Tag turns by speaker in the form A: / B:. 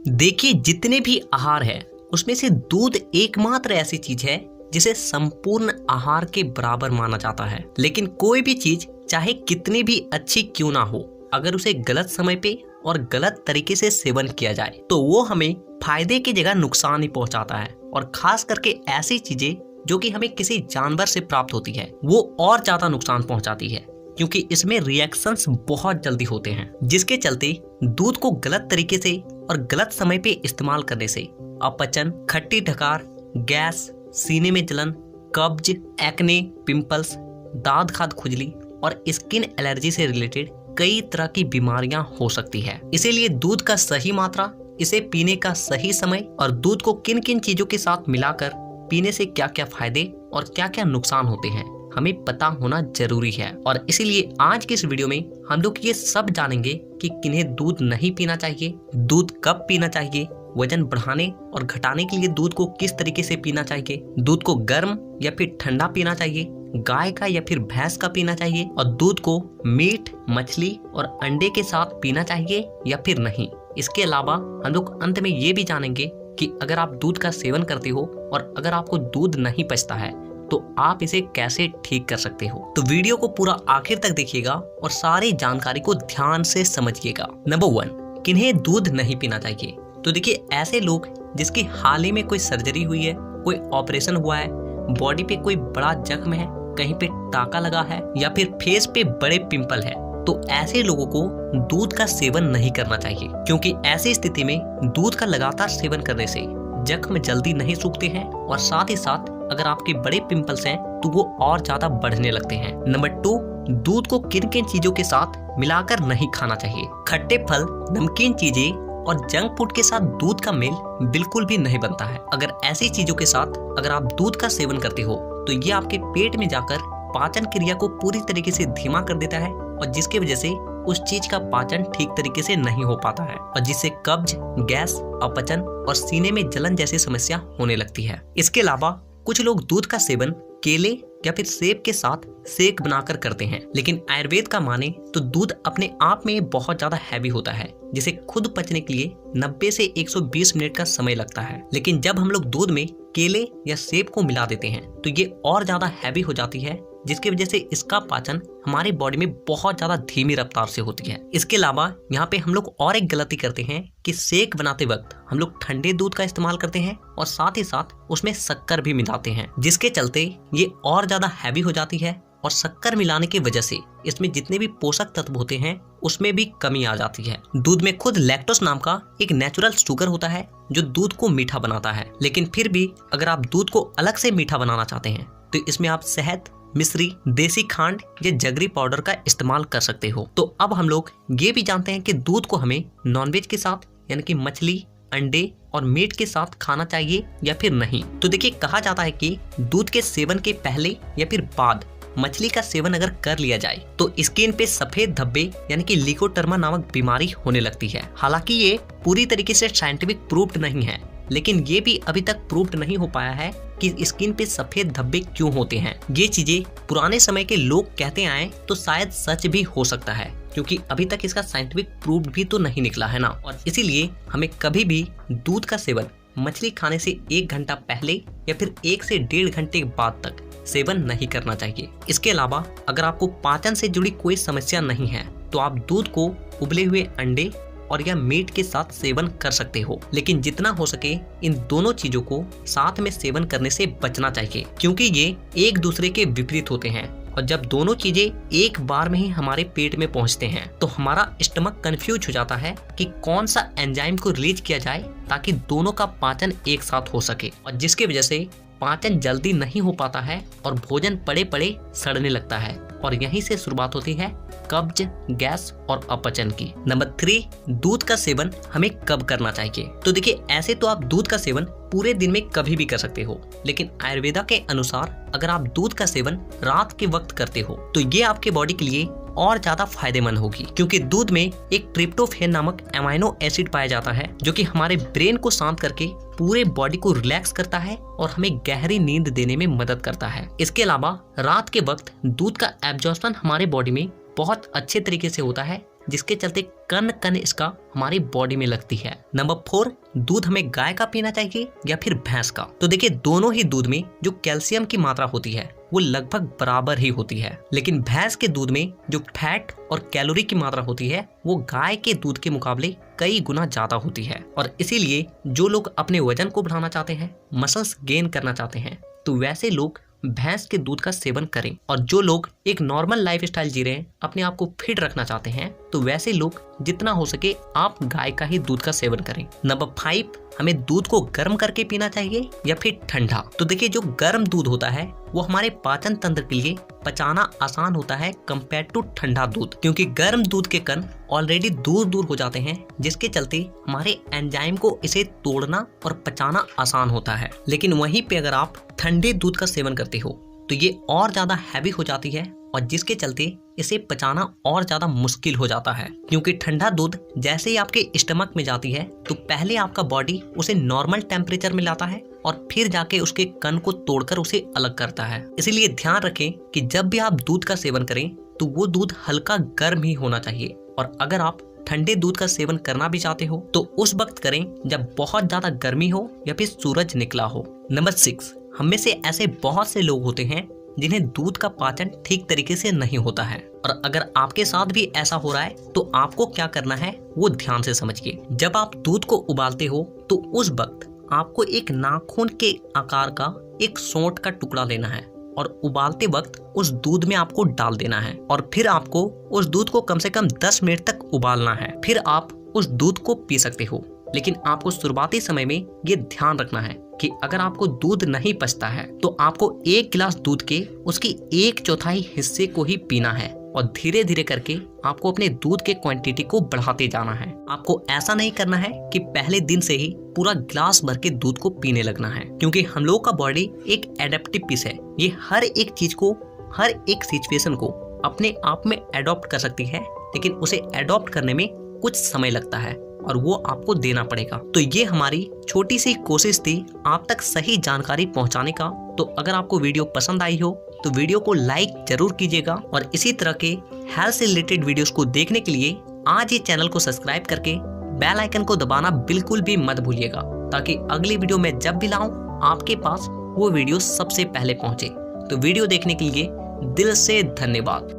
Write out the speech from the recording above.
A: देखिए, जितने भी आहार है उसमें से दूध एकमात्र ऐसी चीज है जिसे संपूर्ण आहार के बराबर माना जाता है। लेकिन कोई भी चीज चाहे कितनी भी अच्छी क्यों ना हो, अगर उसे गलत समय पे और गलत तरीके से सेवन किया जाए तो वो हमें फायदे की जगह नुकसान ही पहुंचाता है। और खास करके ऐसी चीजें जो कि हमें किसी जानवर से प्राप्त होती है वो और ज्यादा नुकसान पहुंचाती है, क्योंकि इसमें रिएक्शंस बहुत जल्दी होते हैं, जिसके चलते दूध को गलत तरीके से और गलत समय पे इस्तेमाल करने से अपचन, खट्टी ढकार, गैस, सीने में जलन, कब्ज, एक्ने, पिंपल्स, दांत खाद खुजली और स्किन एलर्जी से रिलेटेड कई तरह की बीमारियां हो सकती है। इसीलिए दूध का सही मात्रा, इसे पीने का सही समय और दूध को किन किन चीजों के साथ मिलाकर पीने से क्या क्या फायदे और क्या क्या नुकसान होते हैं हमें पता होना जरूरी है। और इसीलिए आज की इस वीडियो में हम लोग ये सब जानेंगे कि किन्हें दूध नहीं पीना चाहिए, दूध कब पीना चाहिए, वजन बढ़ाने और घटाने के लिए दूध को किस तरीके से पीना चाहिए, दूध को गर्म या फिर ठंडा पीना चाहिए, गाय का या फिर भैंस का पीना चाहिए, और दूध को मीट, मछली और अंडे के साथ पीना चाहिए या फिर नहीं। इसके अलावा हम लोग अंत में ये भी जानेंगे कि अगर आप दूध का सेवन करते हो और अगर आपको दूध नहीं पचता है तो आप इसे कैसे ठीक कर सकते हो। तो वीडियो को पूरा आखिर तक देखिएगा और सारी जानकारी को ध्यान से समझिएगा। नंबर 1, किन्हें दूध नहीं पीना चाहिए। तो देखिए, ऐसे लोग जिसकी हाल ही में कोई सर्जरी हुई है, कोई ऑपरेशन हुआ है, बॉडी पे कोई बड़ा जख्म है, कहीं पे टाका लगा है या फिर फेस पे बड़े पिंपल है, तो ऐसे लोगों को दूध का सेवन नहीं करना चाहिए, क्योंकि ऐसी स्थिति में दूध का लगातार सेवन करने से जख्म जल्दी नहीं सूखते हैं और साथ ही साथ अगर आपके बड़े पिंपल्स हैं तो वो और ज्यादा बढ़ने लगते हैं। नंबर 2, दूध को किन किन चीजों के साथ मिलाकर नहीं खाना चाहिए। खट्टे फल, नमकीन चीजें और जंक फूड के साथ दूध का मेल बिल्कुल भी नहीं बनता है। अगर ऐसी चीजों के साथ अगर आप दूध का सेवन करते हो तो ये आपके पेट में जाकर पाचन क्रिया को पूरी तरीके से धीमा कर देता है और जिसकी वजह से उस चीज का पाचन ठीक तरीके से नहीं हो पाता है और जिससे कब्ज, गैस, अपचन और सीने में जलन जैसी समस्या होने लगती है। इसके अलावा कुछ लोग दूध का सेवन केले या फिर सेब के साथ शेक बनाकर करते हैं, लेकिन आयुर्वेद का माने तो दूध अपने आप में बहुत ज्यादा हैवी होता है, जिसे खुद पचने के लिए 90 से 120 मिनट का समय लगता है। लेकिन जब हम लोग दूध में केले या सेब को मिला देते हैं तो ये और ज्यादा हैवी हो जाती है, जिसकी वजह से इसका पाचन हमारी बॉडी में बहुत ज्यादा धीमी रफ्तार से होती है। इसके अलावा यहाँ पे हम लोग और एक गलती करते हैं कि शेक बनाते वक्त हम लोग ठंडे दूध का इस्तेमाल करते हैं और साथ ही साथ उसमें शक्कर भी मिलाते हैं, जिसके चलते ये और ज्यादा हैवी हो जाती है और शक्कर मिलाने की वजह से इसमें जितने भी पोषक तत्व होते हैं उसमें भी कमी आ जाती है। दूध में खुद लैक्टोज नाम का एक नेचुरल शुगर होता है जो दूध को मीठा बनाता है, लेकिन फिर भी अगर आप दूध को अलग से मीठा बनाना चाहते हैं तो इसमें आप शहद, मिश्री, देसी खांड या जगरी पाउडर का इस्तेमाल कर सकते हो। तो अब हम लोग ये भी जानते हैं कि दूध को हमें नॉनवेज के साथ यानी कि मछली, अंडे और मीट के साथ खाना चाहिए या फिर नहीं। तो देखिए, कहा जाता है कि दूध के सेवन के पहले या फिर बाद मछली का सेवन अगर कर लिया जाए तो स्किन पे सफेद धब्बे यानी कि लिकोटर्मा नामक बीमारी होने लगती है। हालांकि ये पूरी तरीके से साइंटिफिक प्रूव्ड नहीं है, लेकिन ये भी अभी तक प्रूव्ड नहीं हो पाया है कि स्किन पे सफेद धब्बे क्यों होते हैं। ये चीजें पुराने समय के लोग कहते आए तो शायद सच भी हो सकता है, क्योंकि अभी तक इसका साइंटिफिक प्रूव्ड भी तो नहीं निकला है ना। और इसीलिए हमें कभी भी दूध का सेवन मछली खाने से 1 घंटा पहले या फिर 1 से 1.5 घंटे बाद तक सेवन नहीं करना चाहिए। इसके अलावा अगर आपको पाचन से जुड़ी कोई समस्या नहीं है तो आप दूध को उबले हुए अंडे और या मीट के साथ सेवन कर सकते हो, लेकिन जितना हो सके इन दोनों चीजों को साथ में सेवन करने से बचना चाहिए, क्योंकि ये एक दूसरे के विपरीत होते हैं और जब दोनों चीजें एक बार में ही हमारे पेट में पहुंचते हैं तो हमारा स्टमक कंफ्यूज हो जाता है कि कौन सा एंजाइम को रिलीज किया जाए ताकि दोनों का पाचन एक साथ हो सके, और जिसकी वजह से पाचन जल्दी नहीं हो पाता है और भोजन पड़े पड़े सड़ने लगता है और यहीं से शुरुआत होती है कब्ज, गैस और अपचन की। नंबर 3, दूध का सेवन हमें कब करना चाहिए। तो देखिए, ऐसे तो आप दूध का सेवन पूरे दिन में कभी भी कर सकते हो, लेकिन आयुर्वेदा के अनुसार अगर आप दूध का सेवन रात के वक्त करते हो तो ये आपके बॉडी के लिए और ज्यादा फायदेमंद होगी, क्योंकि दूध में एक ट्रिप्टोफैन नामक एमाइनो एसिड पाया जाता है जो कि हमारे ब्रेन को शांत करके पूरे बॉडी को रिलैक्स करता है और हमें गहरी नींद देने में मदद करता है। इसके अलावा रात के वक्त दूध का एब्जॉर्प्शन हमारे बॉडी में बहुत अच्छे तरीके से होता है, जिसके चलते कण कण इसका हमारी बॉडी में लगती है। नंबर 4, दूध हमें गाय का पीना चाहिए या फिर भैंस का। तो देखिए दोनों ही दूध में जो कैल्शियम की मात्रा होती है वो लगभग बराबर ही होती है, लेकिन भैंस के दूध में जो फैट और कैलोरी की मात्रा होती है वो गाय के दूध के मुकाबले कई गुना ज्यादा होती है। और इसीलिए जो लोग अपने वजन को बढ़ाना चाहते हैं, मसल्स गेन करना चाहते हैं, तो वैसे लोग भैंस के दूध का सेवन करें। और जो लोग एक नॉर्मल लाइफस्टाइल जी रहे हैं, अपने आप को फिट रखना चाहते हैं, तो वैसे लोग जितना हो सके आप गाय का ही दूध का सेवन करें। नंबर 5, हमें दूध को गर्म करके पीना चाहिए या फिर ठंडा। तो देखिए जो गर्म दूध होता है वो हमारे पाचन तंत्र के लिए पचाना आसान होता है कंपेयर टू ठंडा दूध, क्योंकि गर्म दूध के कण ऑलरेडी दूर दूर हो जाते हैं, जिसके चलते हमारे एंजाइम को इसे तोड़ना और पचाना आसान होता है। लेकिन वहीं पे अगर आप ठंडे दूध का सेवन करते हो तो ये और ज्यादा हैवी हो जाती है और जिसके चलते इसे पचाना और ज्यादा मुश्किल हो जाता है, क्योंकि ठंडा दूध जैसे ही आपके स्टमक में जाती है तो पहले आपका बॉडी उसे नॉर्मल टेम्परेचर में लाता है और फिर जाके उसके कण को तोड़कर उसे अलग करता है। इसीलिए ध्यान रखें कि जब भी आप दूध का सेवन करें तो वो दूध हल्का गर्म ही होना चाहिए। और अगर आप ठंडे दूध का सेवन करना भी चाहते हो तो उस वक्त करें जब बहुत ज्यादा गर्मी हो या फिर सूरज निकला हो। नंबर 6, हम में से ऐसे बहुत से लोग होते हैं जिन्हें दूध का पाचन ठीक तरीके से नहीं होता है। और अगर आपके साथ भी ऐसा हो रहा है तो आपको क्या करना है वो ध्यान से समझिए। जब आप दूध को उबालते हो तो उस वक्त आपको एक नाखून के आकार का एक सौंठ का टुकड़ा लेना है और उबालते वक्त उस दूध में आपको डाल देना है और फिर आपको उस दूध को कम से कम 10 मिनट तक उबालना है। फिर आप उस दूध को पी सकते हो, लेकिन आपको शुरुआती समय में ये ध्यान रखना है कि अगर आपको दूध नहीं पचता है तो आपको 1 गिलास दूध के उसकी 1/4 हिस्से को ही पीना है और धीरे धीरे करके आपको अपने दूध के क्वांटिटी को बढ़ाते जाना है। आपको ऐसा नहीं करना है कि पहले दिन से ही पूरा गिलास भर के दूध को पीने लगना है, क्योंकि हम लोग का बॉडी एक एडेप्टिव पीस है। ये हर एक चीज को, हर एक सिचुएशन को अपने आप में एडॉप्ट कर सकती है, लेकिन उसे एडॉप्ट करने में कुछ समय लगता है और वो आपको देना पड़ेगा। तो ये हमारी छोटी सी कोशिश थी आप तक सही जानकारी पहुंचाने का। तो अगर आपको वीडियो पसंद आई हो तो वीडियो को लाइक जरूर कीजिएगा और इसी तरह के हेल्थ से रिलेटेड वीडियोस को देखने के लिए आज ये चैनल को सब्सक्राइब करके बेल आइकन को दबाना बिल्कुल भी मत भूलिएगा, ताकि अगली वीडियो में जब भी लाऊं आपके पास वो वीडियो सबसे पहले पहुंचे। तो वीडियो देखने के लिए दिल से धन्यवाद।